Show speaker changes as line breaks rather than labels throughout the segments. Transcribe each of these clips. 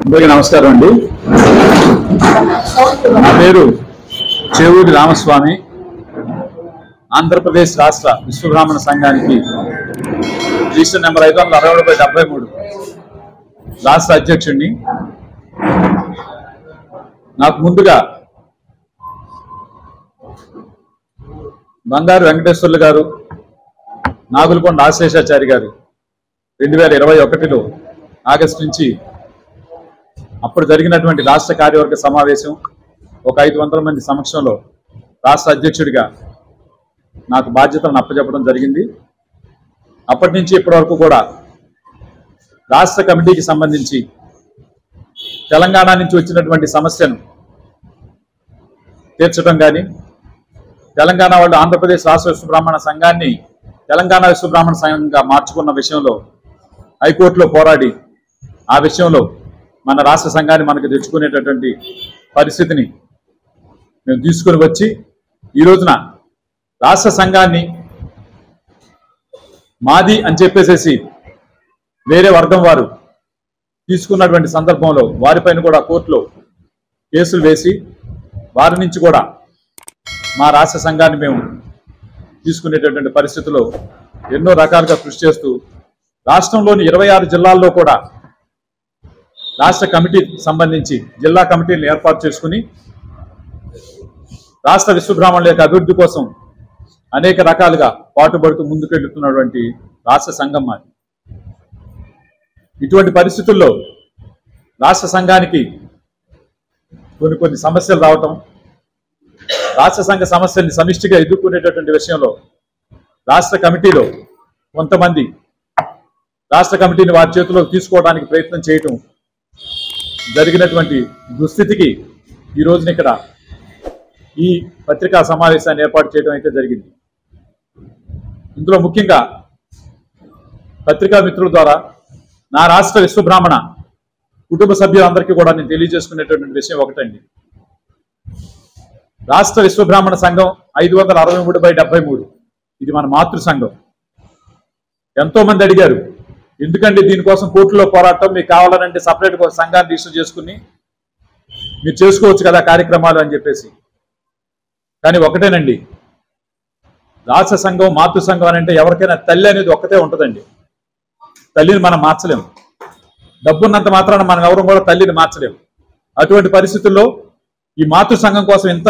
అందరికీ నమస్కారం అండి. నా పేరు చెవుడి రామస్వామి. ఆంధ్రప్రదేశ్ రాష్ట్ర విశ్వబ్రాహ్మణ సంఘానికి రిజిస్టర్ నెంబర్ 560/73 రాష్ట్ర అధ్యక్షుడిని. నాకు ముందుగా బంగారు వెంకటేశ్వర్లు గారు, నాగులకొండ ఆశేషాచారి గారు 2021లో ఆగస్టు నుంచి అప్పుడు జరిగినటువంటి రాష్ట్ర కార్యవర్గ సమావేశం ఒక 500 మంది సమక్షంలో రాష్ట్ర అధ్యక్షుడిగా నాకు బాధ్యతలను అప్పచెప్పడం జరిగింది. అప్పటి నుంచి ఇప్పటి వరకు కూడా రాష్ట్ర కమిటీకి సంబంధించి తెలంగాణ నుంచి వచ్చినటువంటి సమస్యను తీర్చడం కానీ, తెలంగాణ వాళ్ళు ఆంధ్రప్రదేశ్ రాష్ట్ర విశ్వబ్రాహ్మణ సంఘాన్ని తెలంగాణ విశ్వబ్రాహ్మణ సంఘంగా మార్చుకున్న విషయంలో హైకోర్టులో పోరాడి ఆ విషయంలో మన రాష్ట్ర సంఘాన్ని మనకు తెచ్చుకునేటటువంటి పరిస్థితిని మేము తీసుకుని వచ్చి ఈ రోజున రాష్ట్ర సంఘాన్ని మాది అని చెప్పేసేసి వేరే వర్గం వారు తీసుకున్నటువంటి సందర్భంలో వారిపైన కూడా కోర్టులో కేసులు వేసి వారి నుంచి కూడా మా రాష్ట్ర సంఘాన్ని మేము తీసుకునేటటువంటి పరిస్థితుల్లో ఎన్నో రకాలుగా కృషి చేస్తూ రాష్ట్రంలోని 26 జిల్లాల్లో కూడా రాష్ట్ర కమిటీకి సంబంధించి జిల్లా కమిటీలను ఏర్పాటు చేసుకుని రాష్ట్ర విశ్వబ్రాహ్మణుల యొక్క అభివృద్ధి కోసం అనేక రకాలుగా పాటుపడుతూ ముందుకెళ్తున్నటువంటి రాష్ట్ర సంఘం మాది. ఇటువంటి పరిస్థితుల్లో రాష్ట్ర సంఘానికి కొన్ని సమస్యలు రావటం, రాష్ట్ర సంఘ సమస్యల్ని సమిష్టిగా ఎదుర్కొనేటటువంటి విషయంలో రాష్ట్ర కమిటీలో కొంతమంది రాష్ట్ర కమిటీని వారి చేతిలోకి తీసుకోవడానికి ప్రయత్నం చేయటం జరిగినటువంటి దుస్థితికి ఈ రోజున ఇక్కడ ఈ పత్రికా సమావేశాన్ని ఏర్పాటు చేయడం అయితే జరిగింది. ఇందులో ముఖ్యంగా పత్రికా మిత్రుల ద్వారా నా రాష్ట్ర విశ్వబ్రాహ్మణ కుటుంబ సభ్యులందరికీ కూడా నేను తెలియజేసుకునేటటువంటి విషయం ఒకటండి. రాష్ట్ర విశ్వబ్రాహ్మణ సంఘం 563/73 ఇది మన మాతృ సంఘం. ఎంతో మంది అడిగారు, ఎందుకంటే దీనికోసం కోర్టులో పోరాటం, మీకు కావాలనంటే సపరేట్ ఒక సంఘాన్ని రిజిస్టర్ చేసుకుని మీరు చేసుకోవచ్చు కదా కార్యక్రమాలు అని చెప్పేసి. కానీ ఒకటేనండి, రాష్ట్ర సంఘం మాతృ సంఘం అని అంటే ఎవరికైనా తల్లి అనేది ఒక్కటే ఉంటుందండి. తల్లిని మనం మార్చలేము. డబ్బున్నంత మాత్రాన మనం ఎవరు కూడా తల్లిని మార్చలేము. అటువంటి పరిస్థితుల్లో ఈ మాతృ సంఘం కోసం ఇంత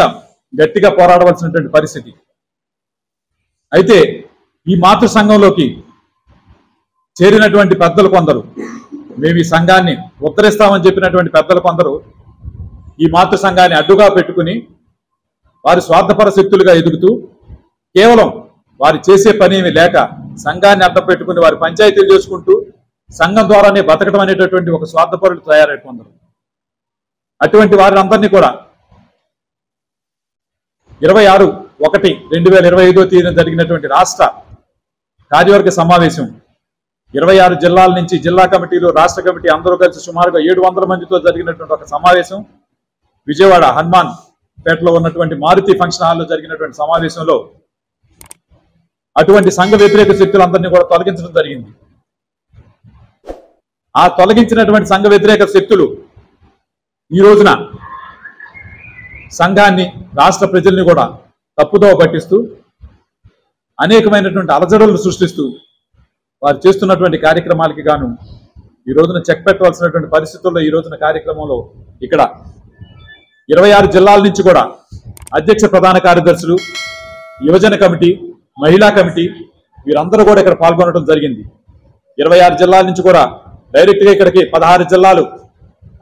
గట్టిగా పోరాడవలసినటువంటి పరిస్థితి. అయితే ఈ మాతృ సంఘంలోకి చేరినటువంటి పెద్దలు కొందరు, మేము ఈ సంఘాన్ని ఉత్తరిస్తామని చెప్పినటువంటి పెద్దలు కొందరు ఈ మాతృ సంఘాన్ని అడ్డుగా పెట్టుకుని వారి స్వార్థపర శక్తులుగా ఎదుగుతూ కేవలం వారు చేసే పని ఏమి లేక సంఘాన్ని అడ్డం పెట్టుకుని వారి పంచాయతీలు చేసుకుంటూ సంఘం ద్వారానే బతకడం అనేటటువంటి ఒక స్వార్థపరులు తయారై కొందరు. అటువంటి వారందరినీ కూడా 26/1/2025 జరిగినటువంటి రాష్ట్ర కార్యవర్గ సమావేశం 26 జిల్లాల నుంచి జిల్లా కమిటీలు, రాష్ట్ర కమిటీ అందరూ కలిసి సుమారుగా 700 మందితో జరిగినటువంటి ఒక సమావేశం విజయవాడ హనుమాన్ పేటలో ఉన్నటువంటి మారుతి ఫంక్షన్ హాల్లో జరిగినటువంటి సమావేశంలో అటువంటి సంఘ వ్యతిరేక శక్తులందరినీ కూడా తొలగించడం జరిగింది. ఆ తొలగించినటువంటి సంఘ వ్యతిరేక శక్తులు ఈ రోజున సంఘాన్ని, రాష్ట్ర ప్రజల్ని కూడా తప్పుదోవ పట్టిస్తూ అనేకమైనటువంటి అలజడులను సృష్టిస్తూ వారు చేస్తున్నటువంటి కార్యక్రమాలకి గాను ఈ రోజున చెక్ పెట్టవలసినటువంటి పరిస్థితుల్లో ఈ రోజున కార్యక్రమంలో ఇక్కడ 26 జిల్లాల నుంచి కూడా అధ్యక్ష ప్రధాన కార్యదర్శులు, యువజన కమిటీ, మహిళా కమిటీ వీరందరూ కూడా ఇక్కడ పాల్గొనడం జరిగింది. 26 జిల్లాల నుంచి కూడా డైరెక్ట్గా ఇక్కడికి 16 జిల్లాలు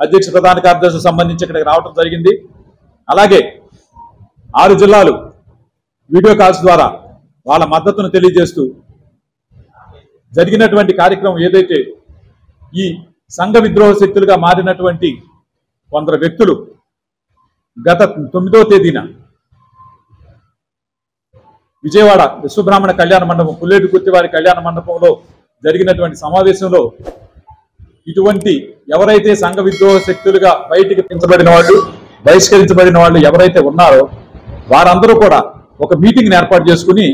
అధ్యక్ష ప్రధాన కార్యదర్శులకు సంబంధించి ఇక్కడికి రావడం జరిగింది. అలాగే 6 జిల్లాలు వీడియో కాల్స్ ద్వారా వాళ్ళ మద్దతును తెలియజేస్తూ జరిగినటువంటి కార్యక్రమం ఏదైతే ఈ సంఘ విద్రోహ శక్తులుగా మారినటువంటి కొందరు వ్యక్తులు గత 9వ తేదీన విజయవాడ విశ్వబ్రాహ్మణ కళ్యాణ మండపం, పుల్లేటి గుర్తివారి కళ్యాణ మండపంలో జరిగినటువంటి సమావేశంలో ఇటువంటి ఎవరైతే సంఘ విద్రోహ శక్తులుగా బయటికి బహిష్కరించబడిన వాళ్ళు ఎవరైతే ఉన్నారో వారందరూ కూడా ఒక మీటింగ్ని ఏర్పాటు చేసుకుని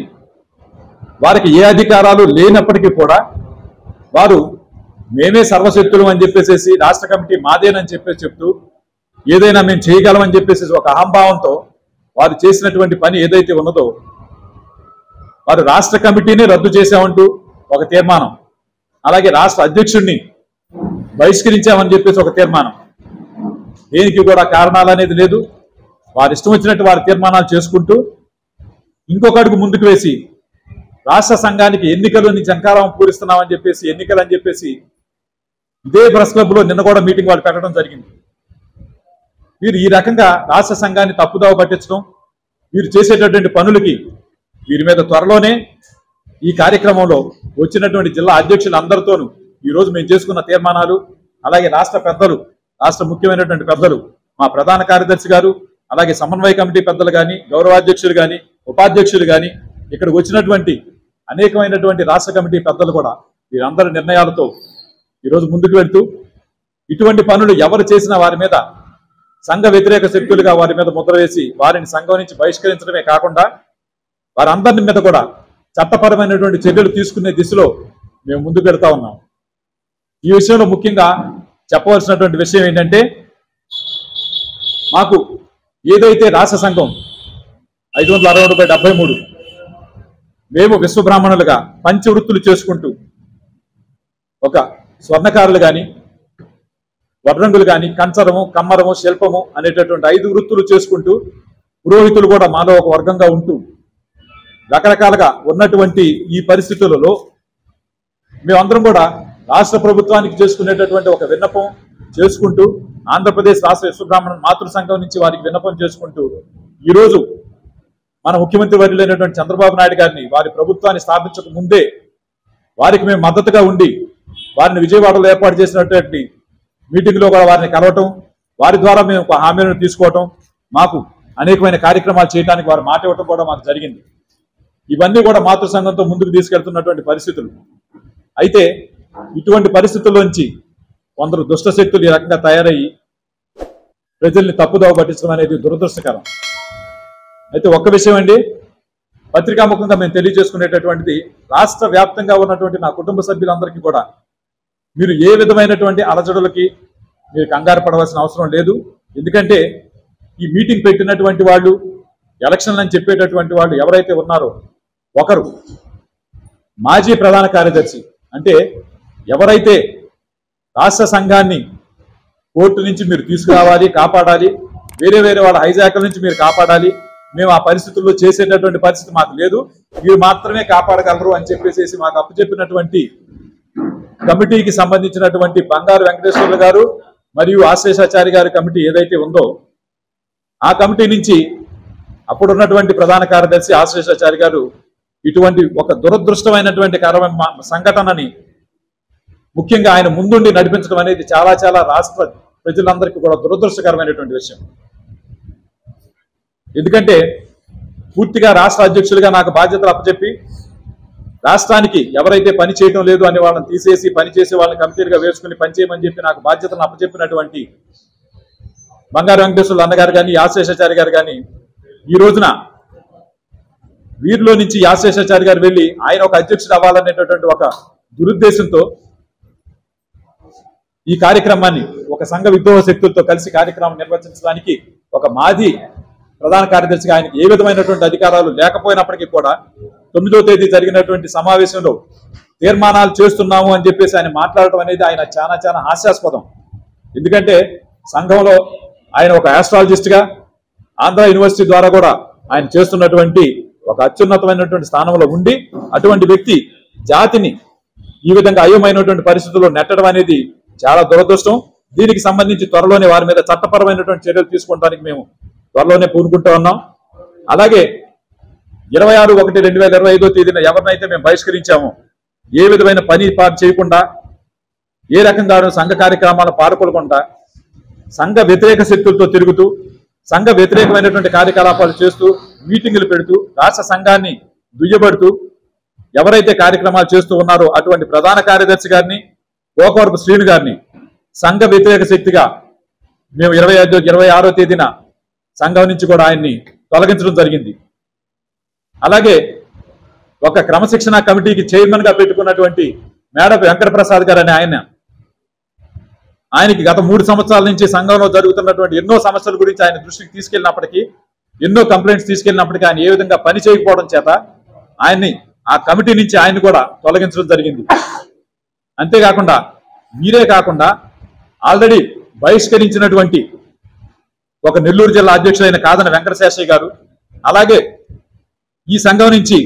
వారికి ఏ అధికారాలు లేనప్పటికీ కూడా వారు మేమే సర్వశక్తులు అని చెప్పేసి రాష్ట్ర కమిటీ మాదేనని చెప్పేసి చెప్తూ ఏదైనా మేము చేయగలమని చెప్పేసి ఒక అహంభావంతో వారు చేసినటువంటి పని ఏదైతే ఉన్నదో వారు రాష్ట్ర కమిటీనే రద్దు చేశామంటూ ఒక తీర్మానం, అలాగే రాష్ట్ర అధ్యక్షుడిని బహిష్కరించామని చెప్పేసి ఒక తీర్మానం. దేనికి కూడా కారణాలు అనేది లేదు. వారు ఇష్టం వచ్చినట్టు వారి తీర్మానాలు చేసుకుంటూ ఇంకొక అడుగు ముందుకు వేసి రాష్ట్ర సంఘానికి ఎన్నికలని జంకారం పూరిస్తున్నామని చెప్పేసి ఎన్నికలు అని చెప్పేసి ఇదే ప్రెస్ క్లబ్ లో నిన్న కూడా మీటింగ్ వాళ్ళు పెట్టడం జరిగింది. వీరు ఈ రకంగా రాష్ట్ర సంఘాన్ని తప్పుదావ పట్టించడం, వీరు చేసేటటువంటి పనులకి వీరి మీద త్వరలోనే ఈ కార్యక్రమంలో వచ్చినటువంటి జిల్లా అధ్యక్షులందరితోనూ ఈరోజు మేము చేసుకున్న తీర్మానాలు, అలాగే రాష్ట్ర పెద్దలు, రాష్ట్ర ముఖ్యమైనటువంటి పెద్దలు, మా ప్రధాన కార్యదర్శి గారు, అలాగే సమన్వయ కమిటీ పెద్దలు కానీ, గౌరవాధ్యక్షులు కానీ, ఉపాధ్యక్షులు కానీ, ఇక్కడికి వచ్చినటువంటి అనేకమైనటువంటి రాష్ట్ర కమిటీ పెద్దలు కూడా వీరందరి నిర్ణయాలతో ఈరోజు ముందుకు వెళ్తూ ఇటువంటి పనులు ఎవరు చేసినా వారి మీద సంఘ వ్యతిరేక శక్తులుగా వారి మీద ముద్ర వేసి వారిని సంఘం నుంచి బహిష్కరించడమే కాకుండా వారందరి మీద కూడా చట్టపరమైనటువంటి చర్యలు తీసుకునే దిశలో మేము ముందుకు వెళ్తా ఉన్నాం. ఈ విషయంలో ముఖ్యంగా చెప్పవలసినటువంటి విషయం ఏంటంటే, మాకు ఏదైతే రాష్ట్ర సంఘం 560/73 మేము విశ్వబ్రాహ్మణులుగా పంచవృత్తులు చేసుకుంటూ ఒక స్వర్ణకారులు కానీ, వడ్రంగులు కానీ, కంచరము, కమ్మరము, శిల్పము అనేటటువంటి 5 వృత్తులు చేసుకుంటూ పురోహితులు కూడా మాలో ఒక వర్గంగా ఉంటూ రకరకాలుగా ఉన్నటువంటి ఈ పరిస్థితులలో మేమందరం కూడా రాష్ట్ర ప్రభుత్వానికి చేసుకునేటటువంటి ఒక విన్నపం చేసుకుంటూ ఆంధ్రప్రదేశ్ రాష్ట్ర విశ్వబ్రాహ్మణ మాతృ సంఘం నుంచి వారికి విన్నపం చేసుకుంటూ ఈరోజు మన ముఖ్యమంత్రి వర్యులైనటువంటి చంద్రబాబు నాయుడు గారిని వారి ప్రభుత్వాన్ని స్థాపించక ముందే వారికి మేము మద్దతుగా ఉండి వారిని విజయవాడలో ఏర్పాటు చేసినటువంటి మీటింగ్లో కూడా వారిని కలవటం, వారి ద్వారా మేము ఒక హామీలను తీసుకోవటం, మాకు అనేకమైన కార్యక్రమాలు చేయడానికి వారు మాట ఇవ్వటం కూడా మాకు జరిగింది. ఇవన్నీ కూడా మాతృ సంఘంతో ముందుకు తీసుకెళ్తున్నటువంటి పరిస్థితులు. అయితే ఇటువంటి పరిస్థితుల్లోంచి కొందరు దుష్ట శక్తులు ఈ రకంగా తయారయ్యి ప్రజల్ని తప్పుదోవ పట్టించడం అనేది దురదృష్టకరం. అయితే ఒక్క విషయం అండి, పత్రికాముఖంగా మేము తెలియజేసుకునేటటువంటిది, రాష్ట్ర వ్యాప్తంగా ఉన్నటువంటి నా కుటుంబ సభ్యులందరికీ కూడా మీరు ఏ విధమైనటువంటి అలజడులకి మీరు కంగారు పడవలసిన అవసరం లేదు. ఎందుకంటే ఈ మీటింగ్ పెట్టినటువంటి వాళ్ళు, ఎలక్షన్లు అని చెప్పేటటువంటి వాళ్ళు ఎవరైతే ఉన్నారో ఒకరు మాజీ ప్రధాన కార్యదర్శి, అంటే ఎవరైతే రాష్ట్ర సంఘాన్ని కోర్టు నుంచి మీరు తీసుకురావాలి, కాపాడాలి, వేరే వాళ్ళ హైజాకల నుంచి మీరు కాపాడాలి, మేము ఆ పరిస్థితుల్లో చేసేటటువంటి పరిస్థితి మాకు లేదు, మీరు మాత్రమే కాపాడగలరు అని చెప్పేసి మాకు అప్పచెప్పినటువంటి కమిటీకి సంబంధించినటువంటి బంగారు వెంకటేశ్వర్లు గారు మరియు ఆశేషాచారి గారి కమిటీ ఏదైతే ఉందో ఆ కమిటీ నుంచి అప్పుడున్నటువంటి ప్రధాన కార్యదర్శి ఆశేషాచారి గారు ఇటువంటి ఒక దురదృష్టమైనటువంటి సంఘటనని ముఖ్యంగా ఆయన ముందుండి నడిపించడం అనేది చాలా చాలా రాష్ట్ర ప్రజలందరికీ కూడా దురదృష్టకరమైనటువంటి విషయం. ఎందుకంటే పూర్తిగా రాష్ట్ర అధ్యక్షులుగా నాకు బాధ్యతలు అప్పచెప్పి రాష్ట్రానికి ఎవరైతే పని చేయడం లేదు అని వాళ్ళని తీసేసి పని చేసే వాళ్ళని కమిటీలుగా వేసుకుని పని చేయమని చెప్పి నాకు బాధ్యతలను అప్పచెప్పినటువంటి బంగారు వెంకటేశ్వర్లు అన్నగారు కానీ, ఆశేషాచారి గారు కానీ, ఈ రోజున వీరిలో నుంచి ఆశేషాచారి గారు వెళ్ళి ఆయన ఒక అధ్యక్షుడు అవ్వాలనేటటువంటి ఒక దురుద్దేశంతో ఈ కార్యక్రమాన్ని ఒక సంఘ విద్రోహ శక్తులతో కలిసి కార్యక్రమం నిర్వహించడానికి ఒక మాజీ ప్రధాన కార్యదర్శిగా ఆయనకి ఏ విధమైనటువంటి అధికారాలు లేకపోయినప్పటికీ కూడా 9వ తేదీ జరిగినటువంటి సమావేశంలో తీర్మానాలు చేస్తున్నాము అని చెప్పేసి ఆయన మాట్లాడటం అనేది ఆయన చాలా చాలా హాస్యాస్పదం. ఎందుకంటే సంఘంలో ఆయన ఒక ఆస్ట్రాలజిస్ట్గా ఆంధ్ర యూనివర్సిటీ ద్వారా కూడా ఆయన చేస్తున్నటువంటి ఒక అత్యున్నతమైనటువంటి స్థానంలో ఉండి అటువంటి వ్యక్తి జాతిని ఈ విధంగా అయోమైనటువంటి పరిస్థితుల్లో నెట్టడం అనేది చాలా దురదృష్టం. దీనికి సంబంధించి త్వరలోనే వారి మీద చట్టపరమైనటువంటి చర్యలు తీసుకోవడానికి మేము త్వరలోనే పూనుకుంటూ ఉన్నాం. అలాగే 26/1/2025 తేదీన ఎవరినైతే మేము బహిష్కరించామో, ఏ విధమైన పని పాటు చేయకుండా, ఏ రకంగా సంఘ కార్యక్రమాలు పాల్గొనకుండా సంఘ వ్యతిరేక శక్తులతో తిరుగుతూ సంఘ వ్యతిరేకమైనటువంటి కార్యకలాపాలు చేస్తూ మీటింగులు పెడుతూ రాష్ట్ర సంఘాన్ని దుయ్యబడుతూ ఎవరైతే కార్యక్రమాలు చేస్తూ ఉన్నారో అటువంటి ప్రధాన కార్యదర్శి గారిని, పోకవరపు శ్రీను గారిని సంఘ వ్యతిరేక శక్తిగా మేము 26వ తేదీన సంఘం నుంచి కూడా ఆయన్ని తొలగించడం జరిగింది. అలాగే ఒక క్రమశిక్షణ కమిటీకి చైర్మన్ గా పెట్టుకున్నటువంటి మేడపు వెంకట ప్రసాద్ గారు అనే ఆయన ఆయనకి గత 3 సంవత్సరాల నుంచి సంఘంలో జరుగుతున్నటువంటి ఎన్నో సమస్యల గురించి ఆయన దృష్టికి తీసుకెళ్ళినప్పటికీ, ఎన్నో కంప్లైంట్స్ తీసుకెళ్ళినప్పటికీ ఆయన ఏ విధంగా పని చేయకపోవడం చేత ఆయన్ని ఆ కమిటీ నుంచి ఆయన కూడా తొలగించడం జరిగింది. అంతేకాకుండా మీరే కాకుండా ఆల్రెడీ బహిష్కరించినటువంటి ఒక నెల్లూరు జిల్లా అధ్యక్షుడైన కాదన వెంకటశేషయ్య గారు, అలాగే ఈ సంఘం నుంచి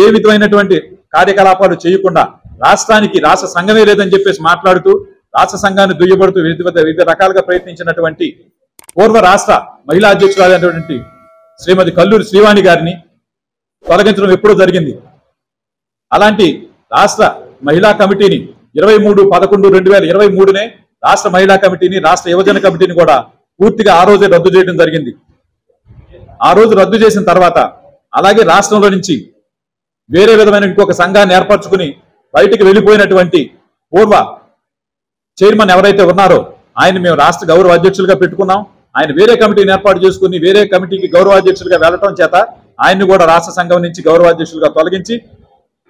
ఏ విధమైనటువంటి కార్యకలాపాలు చేయకుండా రాష్ట్రానికి రాష్ట్ర సంఘమే లేదని చెప్పేసి మాట్లాడుతూ రాష్ట్ర సంఘాన్ని దుయ్యబడుతూ వివిధ రకాలుగా ప్రయత్నించినటువంటి పూర్వ రాష్ట్ర మహిళా అధ్యక్షురాలైనటువంటి శ్రీమతి కల్లూరి శ్రీవాణి గారిని తొలగించడం ఎప్పుడో జరిగింది. అలాంటి రాష్ట్ర మహిళా కమిటీని 23/11/2023 రాష్ట్ర మహిళా కమిటీని, రాష్ట్ర యువజన కమిటీని కూడా పూర్తిగా ఆ రోజే రద్దు చేయడం జరిగింది. ఆ రోజు రద్దు చేసిన తర్వాత అలాగే రాష్ట్రంలో నుంచి వేరే విధమైన ఇంకొక సంఘాన్ని ఏర్పరచుకుని బయటికి వెళ్ళిపోయినటువంటి పూర్వ చైర్మన్ ఎవరైతే ఉన్నారో ఆయన మేము రాష్ట్ర గౌరవ అధ్యక్షులుగా పెట్టుకున్నాం. ఆయన వేరే కమిటీని ఏర్పాటు చేసుకుని వేరే కమిటీకి గౌరవాధ్యక్షులుగా వెళ్ళటం చేత ఆయన్ని కూడా రాష్ట్ర సంఘం నుంచి గౌరవాధ్యక్షులుగా తొలగించి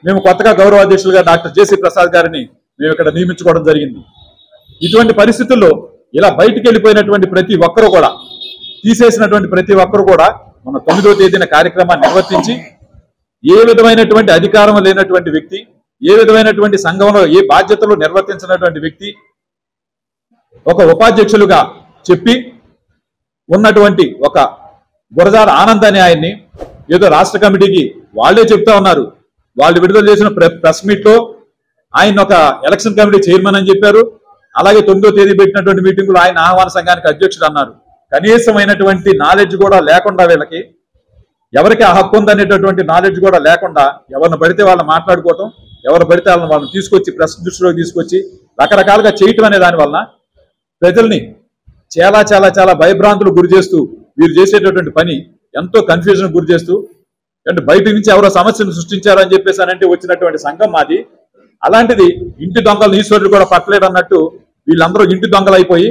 మేము కొత్తగా గౌరవాధ్యక్షులుగా డాక్టర్ జేసీ ప్రసాద్ గారిని మేము ఇక్కడ నియమించుకోవడం జరిగింది. ఇటువంటి పరిస్థితుల్లో ఇలా బయటికి వెళ్ళిపోయినటువంటి ప్రతి ఒక్కరూ కూడా, తీసేసినటువంటి ప్రతి ఒక్కరు కూడా మన 9వ తేదీన కార్యక్రమాన్ని నిర్వర్తించి ఏ విధమైనటువంటి అధికారం లేనటువంటి వ్యక్తి, ఏ విధమైనటువంటి సంఘంలో ఏ బాధ్యతలు నిర్వర్తించినటువంటి వ్యక్తి ఒక ఉపాధ్యక్షులుగా చెప్పి ఉన్నటువంటి ఒక గురజాల ఆనంద్ అనే ఆయన్ని ఏదో రాష్ట్ర కమిటీకి వాళ్లే చెప్తా ఉన్నారు. వాళ్ళు విడుదల చేసిన ప్రెస్ మీట్ లో ఆయన ఒక ఎలక్షన్ కమిటీ చైర్మన్ అని చెప్పారు. అలాగే 9వ తేదీ పెట్టినటువంటి మీటింగులో ఆయన ఆహ్వాన సంఘానికి అధ్యక్షుడు అన్నారు. కనీసమైనటువంటి నాలెడ్జ్ కూడా లేకుండా, వీళ్ళకి ఎవరికి ఆ హక్కు ఉందనేటటువంటి నాలెడ్జ్ కూడా లేకుండా ఎవరిని పడితే వాళ్ళని మాట్లాడుకోవటం, ఎవరు పడితే వాళ్ళని తీసుకొచ్చి ప్రెస్ దృష్టిలోకి తీసుకొచ్చి రకరకాలుగా చేయటం అనే దాని వలన ప్రజల్ని చాలా చాలా చాలా భయభ్రాంతులు గురి చేస్తూ వీరు చేసేటటువంటి పని ఎంతో కన్ఫ్యూజన్ గురి చేస్తూ, అంటే బయట నుంచి ఎవరో సమస్యను సృష్టించారని చెప్పేసి అనంటే వచ్చినటువంటి సంఘం మాది. అలాంటిది ఇంటి దొంగలు ఈశ్వరుడు కూడా పట్టలేడు అన్నట్టు వీళ్ళందరూ ఇంటి దొంగలు అయిపోయి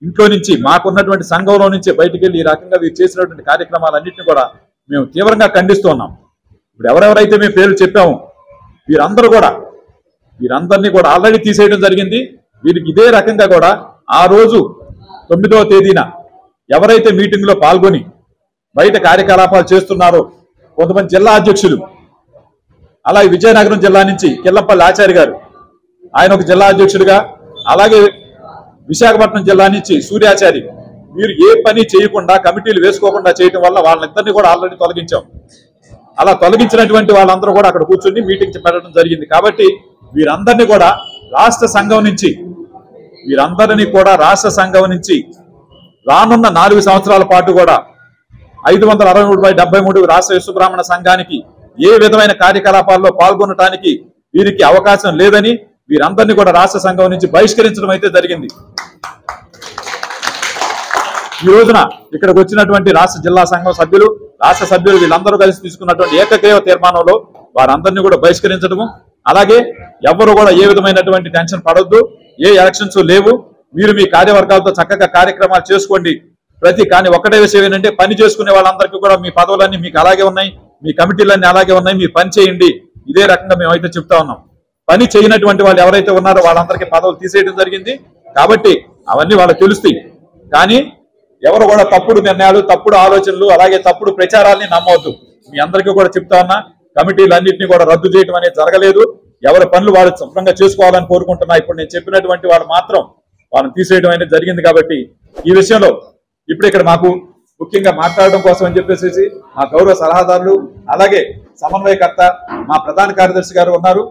ఇంట్లో నుంచి మాకున్నటువంటి సంఘంలో నుంచి బయటికి వెళ్ళి ఈ రకంగా వీరు చేసినటువంటి కార్యక్రమాలన్నింటినీ కూడా మేము తీవ్రంగా ఖండిస్తూ ఉన్నాం. ఇప్పుడు ఎవరెవరైతే మేము పేర్లు చెప్పామో వీరందరినీ కూడా ఆల్రెడీ తీసేయడం జరిగింది. వీరికి ఇదే రకంగా కూడా ఆ రోజు 9వ తేదీన ఎవరైతే మీటింగ్ లో పాల్గొని బయట కార్యకలాపాలు చేస్తున్నారో కొంతమంది జిల్లా అధ్యక్షులు, అలాగే విజయనగరం జిల్లా నుంచి కిల్లంపల్లి ఆచార్య గారు ఆయన ఒక జిల్లా అధ్యక్షుడిగా, అలాగే విశాఖపట్నం జిల్లా నుంచి సూర్యాచారి, మీరు ఏ పని చేయకుండా కమిటీలు వేసుకోకుండా చేయడం వల్ల వాళ్ళిద్దరినీ కూడా ఆల్రెడీ తొలగించాం. అలా తొలగించినటువంటి వాళ్ళందరూ కూడా అక్కడ కూర్చొని మీటింగ్ పెట్టడం జరిగింది. కాబట్టి వీరందరినీ కూడా రాష్ట్ర సంఘం నుంచి రానున్న 4 సంవత్సరాల పాటు కూడా 563/73 రాష్ట్ర విశ్వబ్రాహ్మణ సంఘానికి ఏ విధమైన కార్యకలాపాల్లో పాల్గొనడానికి వీరికి అవకాశం లేదని వీరందరినీ కూడా రాష్ట్ర సంఘం నుంచి బహిష్కరించడం అయితే జరిగింది. ఈ రోజున ఇక్కడికి వచ్చినటువంటి రాష్ట్ర జిల్లా సంఘం సభ్యులు, రాష్ట్ర సభ్యులు వీళ్ళందరూ కలిసి తీసుకున్నటువంటి ఏకగ్రీవ తీర్మానంలో వారందరినీ కూడా బహిష్కరించడము, అలాగే ఎవరు కూడా ఏ విధమైనటువంటి టెన్షన్ పడొద్దు, ఏ ఎలక్షన్స్ లేవు, మీరు మీ కార్యవర్గాలతో చక్కగా కార్యక్రమాలు చేసుకోండి. కానీ ఒక్కటే విషయం ఏంటంటే పని చేసుకునే వాళ్ళందరికీ కూడా మీ పదవులన్నీ మీకు అలాగే ఉన్నాయి, మీ కమిటీలన్నీ అలాగే ఉన్నాయి, మీరు పని చేయండి. ఇదే రకంగా మేమైతే చెప్తా ఉన్నాం. పని చేయనటువంటి వాళ్ళు ఎవరైతే ఉన్నారో వాళ్ళందరికీ పదవులు తీసేయడం జరిగింది. కాబట్టి అవన్నీ వాళ్ళకి తెలుస్తాయి. కానీ ఎవరు కూడా తప్పుడు నిర్ణయాలు, తప్పుడు ఆలోచనలు, అలాగే తప్పుడు ప్రచారాలని నమ్మవద్దు. మీ అందరికీ కూడా చెప్తా ఉన్నా, కమిటీలన్నింటినీ కూడా రద్దు చేయడం అనేది జరగలేదు. ఎవరి పనులు వాళ్ళు శుభ్రంగా చేసుకోవాలని కోరుకుంటున్నా. ఇప్పుడు నేను చెప్పినటువంటి వాళ్ళు మాత్రం వాళ్ళని తీసేయడం అనేది జరిగింది. కాబట్టి ఈ విషయంలో ఇప్పుడు ఇక్కడ మాకు ముఖ్యంగా మాట్లాడడం కోసం అని చెప్పేసి మా గౌరవ సలహాదారులు, అలాగే సమన్వయకర్త మా ప్రధాన కార్యదర్శి గారు ఉన్నారు.